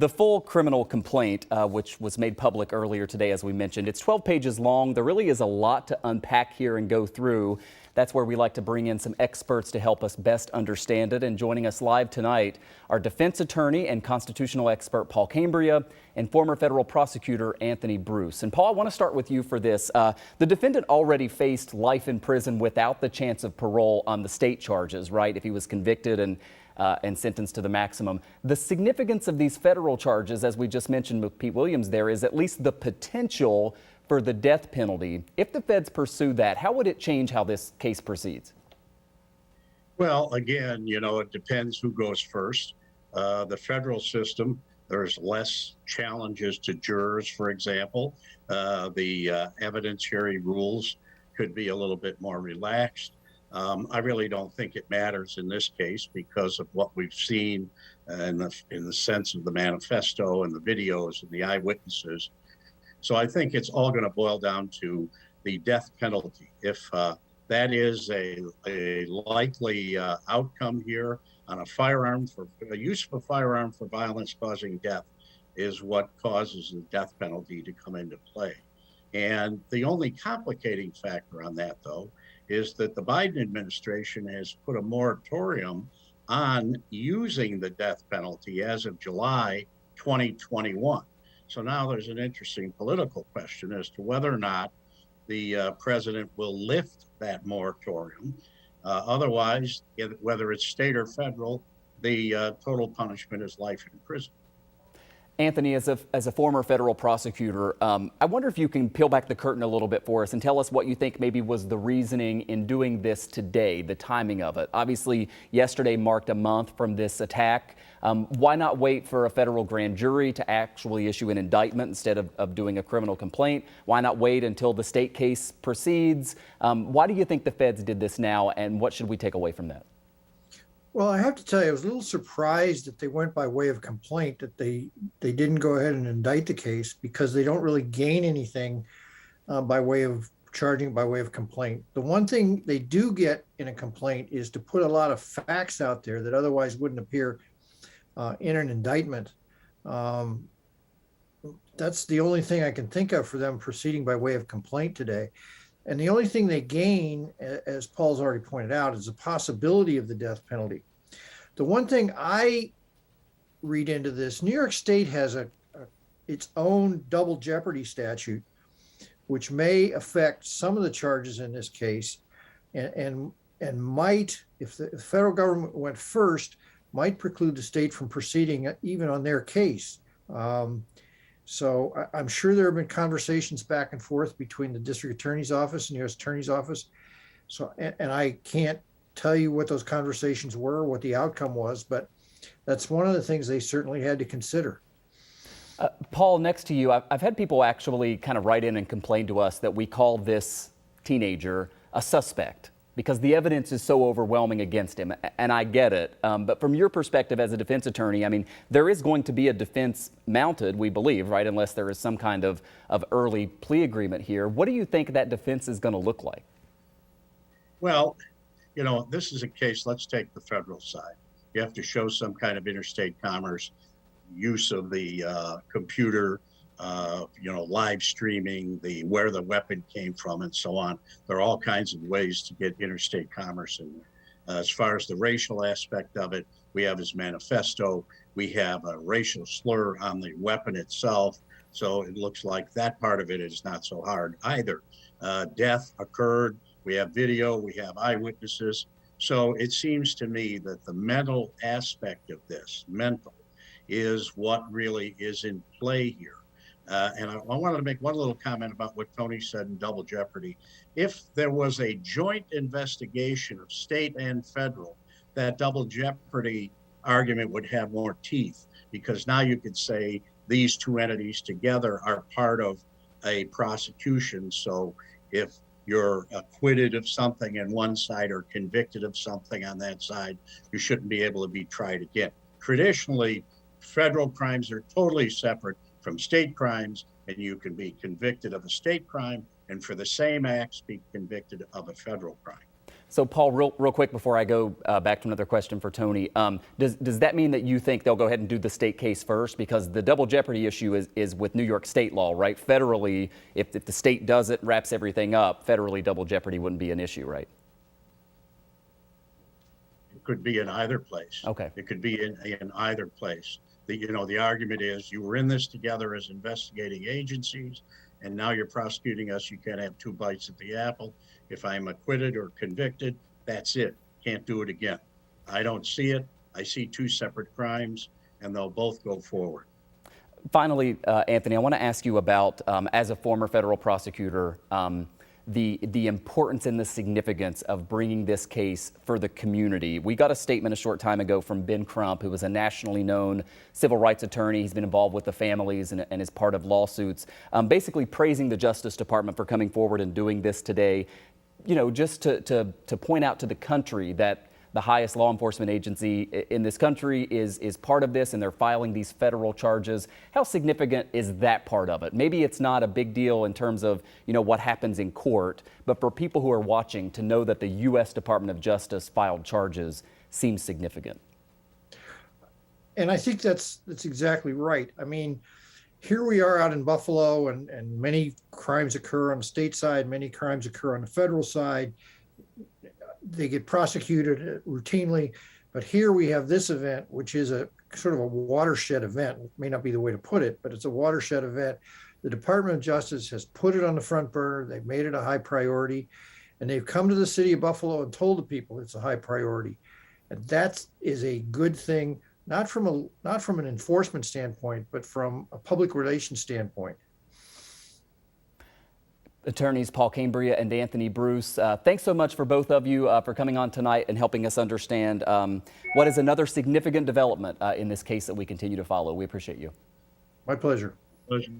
The full criminal complaint, which was made public earlier today, as we mentioned, it's 12 pages long. There really is a lot to unpack here and go through. That's where we like to bring in some experts to help us best understand it. And joining us live tonight are defense attorney and constitutional expert Paul Cambria and former federal prosecutor Anthony Bruce. And Paul, I want to start with you for this. The defendant already faced life in prison without the chance of parole on the state charges, right? If he was convicted and sentenced to the maximum. The significance of these federal charges, as we just mentioned with Pete Williams there, is at least the potential for the death penalty. If the feds pursue that, how would it change how this case proceeds? Well, again, it depends who goes first. The federal system, there's less challenges to jurors, for example. The evidentiary rules could be a little bit more relaxed. I really don't think it matters in this case because of what we've seen in the sense of the manifesto and the videos and the eyewitnesses. So I think it's all going to boil down to the death penalty. If that is a likely outcome here on a firearm, for the use of a firearm for violence causing death is what causes the death penalty to come into play. And the only complicating factor on that, though, is that the Biden administration has put a moratorium on using the death penalty as of July 2021. So now there's an interesting political question as to whether or not the president will lift that moratorium. Otherwise, whether it's state or federal, the total punishment is life in prison. Anthony, as a former federal prosecutor, I wonder if you can peel back the curtain a little bit for us and tell us what you think maybe was the reasoning in doing this today, the timing of it. Obviously, yesterday marked a month from this attack. Why not wait for a federal grand jury to actually issue an indictment instead of doing a criminal complaint? Why not wait until the state case proceeds? Why do you think the feds did this now, and what should we take away from that? Well, I have to tell you, I was a little surprised that they went by way of complaint, that they didn't go ahead and indict the case, because they don't really gain anything by way of charging by way of complaint. The one thing they do get in a complaint is to put a lot of facts out there that otherwise wouldn't appear in an indictment. That's the only thing I can think of for them proceeding by way of complaint today. And the only thing they gain, as Paul's already pointed out, is the possibility of the death penalty. The one thing I read into this, New York State has its own double jeopardy statute, which may affect some of the charges in this case, and might, if the federal government went first, might preclude the state from proceeding even on their case. So I'm sure there have been conversations back and forth between the district attorney's office and the U.S. attorney's office. So, and I can't tell you what those conversations were, what the outcome was, but that's one of the things they certainly had to consider. Paul, next to you, I've had people actually kind of write in and complain to us that we call this teenager a suspect because the evidence is so overwhelming against him, and I get it. But from your perspective as a defense attorney, I mean, there is going to be a defense mounted, we believe, right, unless there is some kind of early plea agreement here. What do you think that defense is going to look like? Well, this is a case, let's take the federal side. You have to show some kind of interstate commerce, use of the computer, live streaming, where the weapon came from and so on. There are all kinds of ways to get interstate commerce in there. As far as the racial aspect of it, we have his manifesto. We have a racial slur on the weapon itself. So it looks like that part of it is not so hard either. Death occurred. We have video. We have eyewitnesses. So it seems to me that the mental aspect of this, is what really is in play here. And I wanted to make one little comment about what Tony said in double jeopardy. If there was a joint investigation of state and federal, that double jeopardy argument would have more teeth, because now you could say these two entities together are part of a prosecution. So if you're acquitted of something on one side or convicted of something on that side, you shouldn't be able to be tried again. Traditionally, federal crimes are totally separate from state crimes, and you can be convicted of a state crime and for the same acts be convicted of a federal crime. So, Paul, real quick before I go back to another question for Tony, does that mean that you think they'll go ahead and do the state case first? Because the double jeopardy issue is with New York state law, right? Federally, if the state does it, wraps everything up, federally double jeopardy wouldn't be an issue, right? It could be in either place. Okay. It could be in either place. The argument is you were in this together as investigating agencies, and now you're prosecuting us. You can't have two bites at the apple. If I'm acquitted or convicted, that's it. Can't do it again. I don't see it. I see two separate crimes, and they'll both go forward. Finally, Anthony, I want to ask you about, as a former federal prosecutor, the importance and the significance of bringing this case for the community. We got a statement a short time ago from Ben Crump, who was a nationally known civil rights attorney. He's been involved with the families and is part of lawsuits, basically praising the Justice Department for coming forward and doing this today. You know, just to point out to the country that the highest law enforcement agency in this country is part of this, and they're filing these federal charges. How significant is that part of it? Maybe it's not a big deal in terms of, you know, what happens in court, but for people who are watching to know that the U.S. Department of Justice filed charges seems significant. And I think that's exactly right. I mean, here we are out in Buffalo, and many crimes occur on the state side, many crimes occur on the federal side. They get prosecuted routinely, but here we have this event, which is a sort of a watershed event. It may not be the way to put it, but it's a watershed event. The Department of Justice has put it on the front burner. They've made it a high priority, and they've come to the city of Buffalo and told the people it's a high priority. And that is a good thing, not from an enforcement standpoint, but from a public relations standpoint. Attorneys Paul Cambria and Anthony Bruce, thanks so much for both of you for coming on tonight and helping us understand what is another significant development in this case that we continue to follow. We appreciate you. My pleasure. Pleasure.